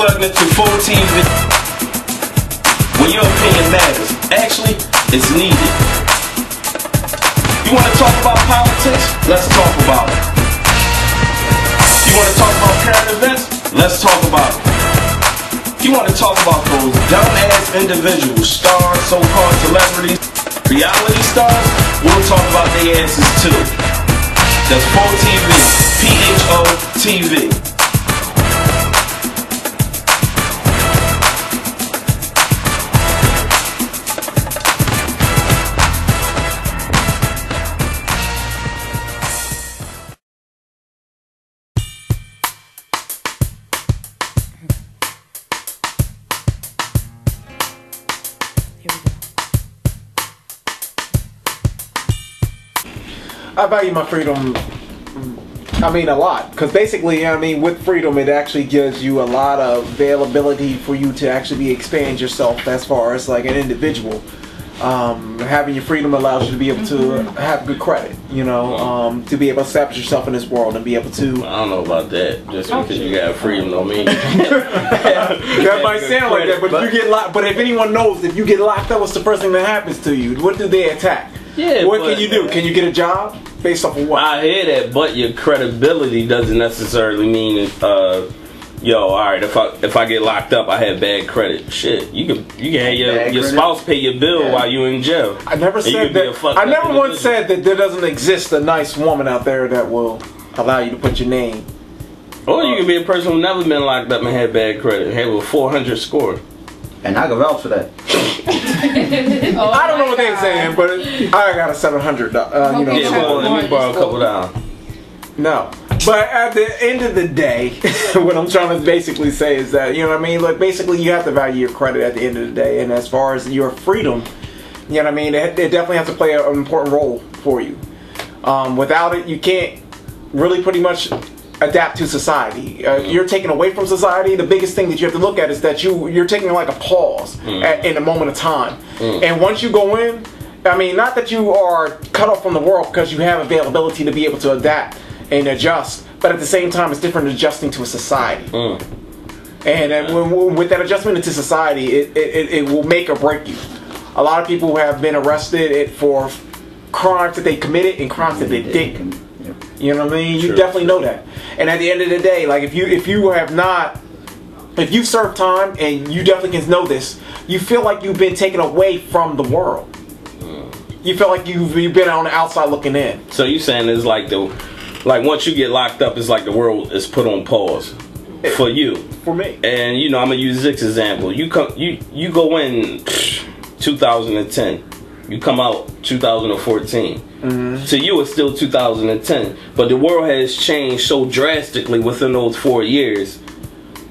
plugged into full TV, where your opinion matters. Actually, it's needed. You want to talk about politics? Let's talk about it. You want to talk about current events? Let's talk about it. You want to talk about those dumb-ass individuals, stars, so-called celebrities, reality stars? We'll talk about their asses too. That's Full TV, PHO-TV. I value my freedom, I mean, a lot, because basically, I mean, with freedom, it actually gives you a lot of availability for you to actually expand yourself as far as like an individual. Having your freedom allows you to be able to have good credit, you know, to be able to establish yourself in this world and be able to... I don't know about that. Just because you got freedom don't mean... That might sound like that, but you get locked. But if anyone knows, if you get locked up, what's the first thing that happens to you? What do they attack? Yeah, what can you do? Can you get a job based off of what? I hear that, but your credibility doesn't necessarily mean yo, all right, if I get locked up, I have bad credit. Shit, you can have your spouse pay your bill while you're in jail. I never said that. I never once said that there doesn't exist a nice woman out there that will allow you to put your name. Or you can be a person who's never been locked up and had bad credit, have a 400 score. And I can vouch for that. I don't know what they're saying, but I got a 700. You know, let me borrow a couple down. No, but at the end of the day, what I'm trying to basically say is that, you know what I mean? Like, basically, you have to value your credit at the end of the day, and as far as your freedom, you know what I mean? It definitely has to play an important role for you. Without it, you can't really pretty much adapt to society. You're taken away from society. The biggest thing that you have to look at is that you're taking like a pause in a moment of time. And once you go in, I mean, not that you are cut off from the world because you have availability to be able to adapt and adjust, but at the same time, it's different adjusting to a society. And with that adjustment into society, it will make or break you. A lot of people have been arrested for crimes that they committed and crimes that they didn't. You know what I mean? You definitely know that. And at the end of the day, like if you serve time, and you definitely can know this, you feel like you've been taken away from the world. You feel like you've been on the outside looking in. So you saying it's like once you get locked up, it's like the world is put on pause for you. For me. And you know, I'm gonna use Zix's example. You go in 2010. You come out 2014. To you, it's still 2010. But the world has changed so drastically within those 4 years.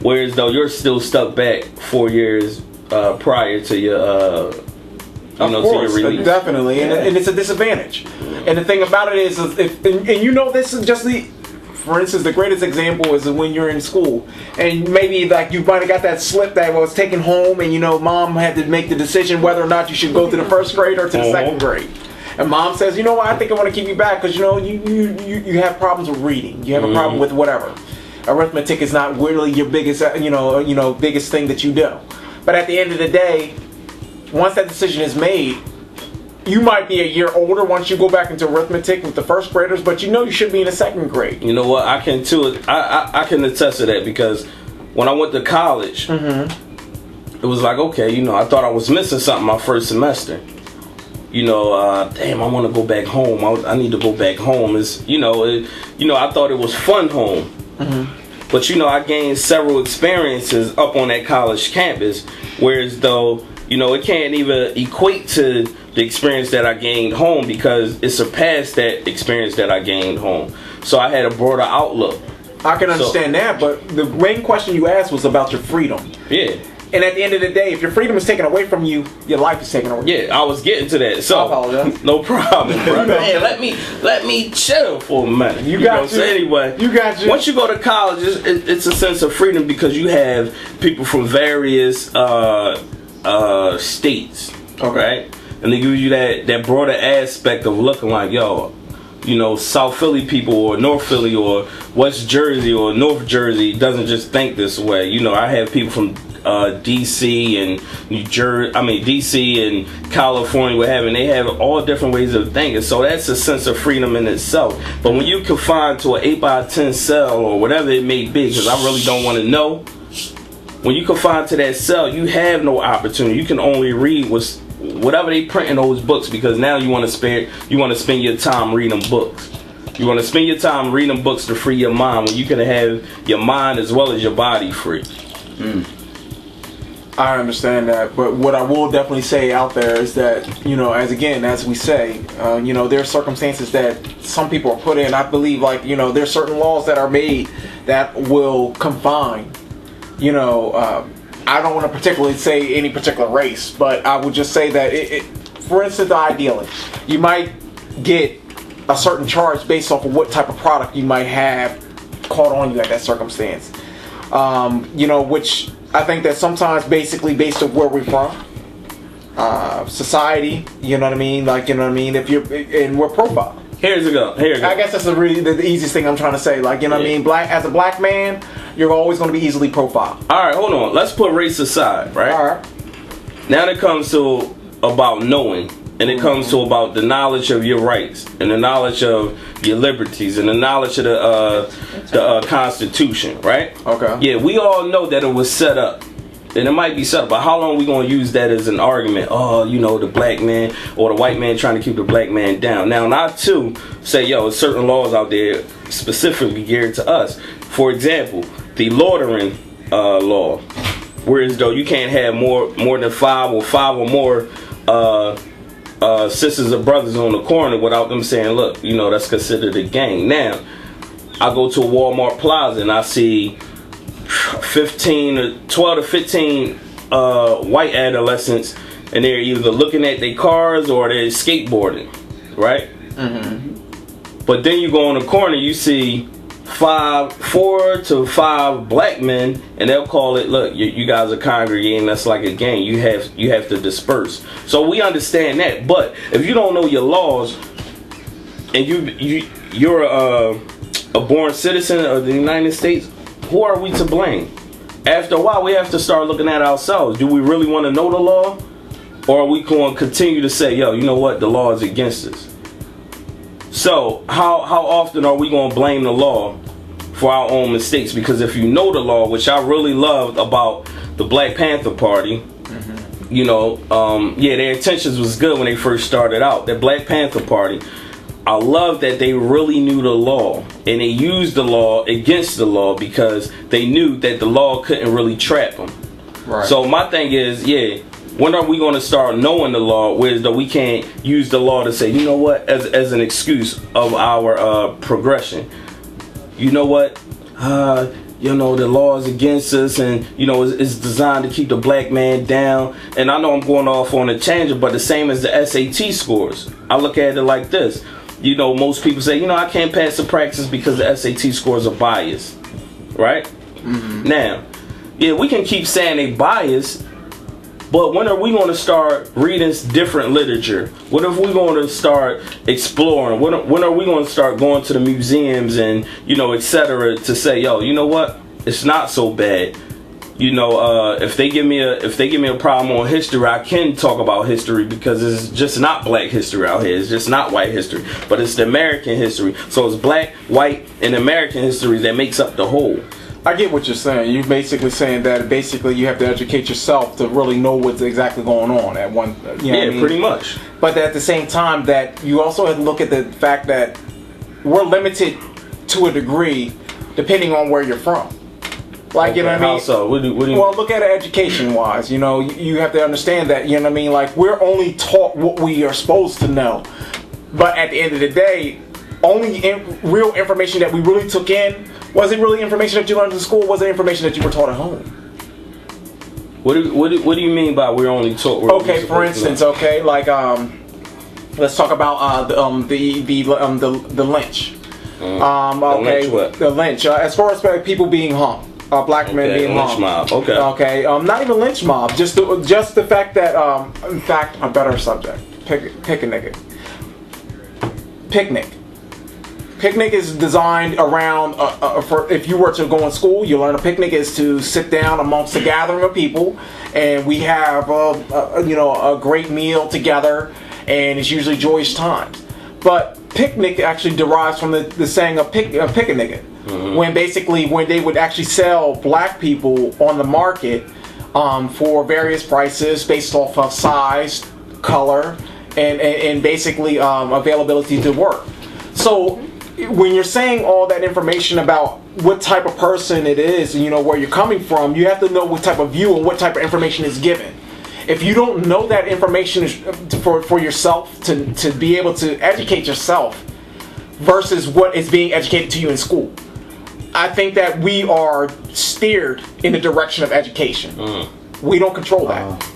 Whereas though you're still stuck back 4 years prior to your, to your release. Definitely, and it's a disadvantage. And the thing about it is, and you know, this is just for instance, the greatest example is when you're in school, and maybe like you might have got that slip that was taken home, and you know, mom had to make the decision whether or not you should go to the first grade or to the second grade. And mom says, you know what, I think I want to keep you back because you know you have problems with reading, you have a problem with whatever. Arithmetic is not really your biggest biggest thing that you do. But at the end of the day, once that decision is made, you might be a year older once you go back into arithmetic with the first graders, but you know you should be in the second grade. You know what? I can too. I can attest to that because when I went to college, it was like, okay, you know, I thought I was missing something my first semester. You know, damn, I want to go back home. I need to go back home. I thought it was fun home. But you know, I gained several experiences up on that college campus, whereas though, you know, it can't even equate to the experience that I gained home because it surpassed that experience that I gained home. So I had a broader outlook. I can understand that, but the main question you asked was about your freedom. Yeah. And at the end of the day, if your freedom is taken away from you, your life is taken away. Yeah, I was getting to that. So I apologize. No problem, bro. Man, let me chill for a minute. You got So anyway, you got you. Once you go to college, it's a sense of freedom because you have people from various states, right? And they give you that broader aspect of looking like, yo, you know, South Philly people or North Philly or West Jersey or North Jersey doesn't just think this way. You know, I have people from DC and New Jersey, DC and California, they have all different ways of thinking. So that's a sense of freedom in itself. But when you confine to an 8x10 cell or whatever it may be, because I really don't want to know, when you confine to that cell, you have no opportunity. You can only read whatever they print in those books, because now you want to spend your time reading books. You want to spend your time reading books to free your mind, when you can have your mind as well as your body free. I understand that, but what I will definitely say out there is that, you know, as we say, you know, there are circumstances that some people are put in. I believe, like, you know, there's certain laws that are made that will confine, you know, I don't want to particularly say any particular race, but I would just say that, for instance, ideally, you might get a certain charge based off of what type of product you might have caught on you at that circumstance. You know, which I think that sometimes basically based on where we're from, society, you know what I mean? Like, you know what I mean? If you're, and we're profiled. Here you go. I guess that's the easiest thing I'm trying to say. Like, you know what I mean? As a black man, you're always going to be easily profiled. All right, hold on. Let's put race aside, right? All right. Now it comes to about knowing, and it comes to about the knowledge of your rights, and the knowledge of your liberties, and the knowledge of the Constitution, right? Okay. Yeah, we all know that it was set up. And it might be set up, but how long are we going to use that as an argument? Oh, you know, the black man or the white man trying to keep the black man down. Now, not to say, yo, there's certain laws out there specifically geared to us. For example, the loitering law, whereas though you can't have more than five or more sisters or brothers on the corner without them saying, look, you know, that's considered a gang. Now, I go to a Walmart Plaza and I see 12 to 15 white adolescents, and they're either looking at their cars or they're skateboarding, right? But then you go on the corner, you see 4 to 5 black men, and they'll call it, look, you guys are congregating, that's like a gang, you have to disperse. So we understand that, but if you don't know your laws and you're a born citizen of the United States, who are we to blame? After a while, we have to start looking at ourselves. Do we really want to know the law? Or are we going to continue to say, yo, you know what, the law is against us? So, how often are we going to blame the law for our own mistakes? Because if you know the law, which I really loved about the Black Panther Party, you know, yeah, their intentions was good when they first started out. The Black Panther Party, I love that they really knew the law, and they used the law against the law because they knew that the law couldn't really trap them. Right. So my thing is, yeah, when are we going to start knowing the law, whereas though we can't use the law to say, you know what, as an excuse of our progression. You know what, you know, the law is against us, and, you know, it's designed to keep the black man down. And I know I'm going off on a tangent, but the same as the SAT scores. I look at it like this. You know, most people say, you know, I can't pass the practice because the SAT scores are biased, right? Now, yeah, we can keep saying they biased, but when are we going to start reading different literature? When are we going to start exploring? When are we going to start going to the museums and, you know, etc. to say, yo, you know what? It's not so bad. You know, if they give me a problem on history, I can talk about history because it's just not black history out here. It's just not white history, but it's the American history. So it's black, white, and American history that makes up the whole. I get what you're saying. You're basically saying that basically you have to educate yourself to really know what's exactly going on at one. You know what I mean? Pretty much. But at the same time, that you also have to look at the fact that we're limited to a degree depending on where you're from. Like, okay, you know what I mean? How so? What do you well, look at it education-wise. You know, you have to understand that, you know what I mean? Like, we're only taught what we are supposed to know. But at the end of the day, only real information that we really took in, was it really information that you learned in school? Was it information that you were taught at home? What do you mean by we're only taught? Okay, for instance, okay, like let's talk about the lynch. Okay, the lynch. As far as people being hung. Black men being lynch mob. Okay. Okay. Not even lynch mob. Just the fact that in fact, a better subject. Pick a nigga. Picnic. Picnic is designed around, for if you were to go in school, you learn a picnic is to sit down amongst a gathering of people, and we have a great meal together, and it's usually joyous times. But picnic actually derives from the saying of pick a nigga, when they would actually sell black people on the market for various prices based off of size, color, and basically availability to work. So when you're saying all that information about what type of person it is, where you're coming from, you have to know what type of view and what type of information is given. If you don't know that information for yourself to be able to educate yourself versus what is being educated to you in school, I think that we are steered in the direction of education. We don't control that.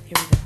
Here we go.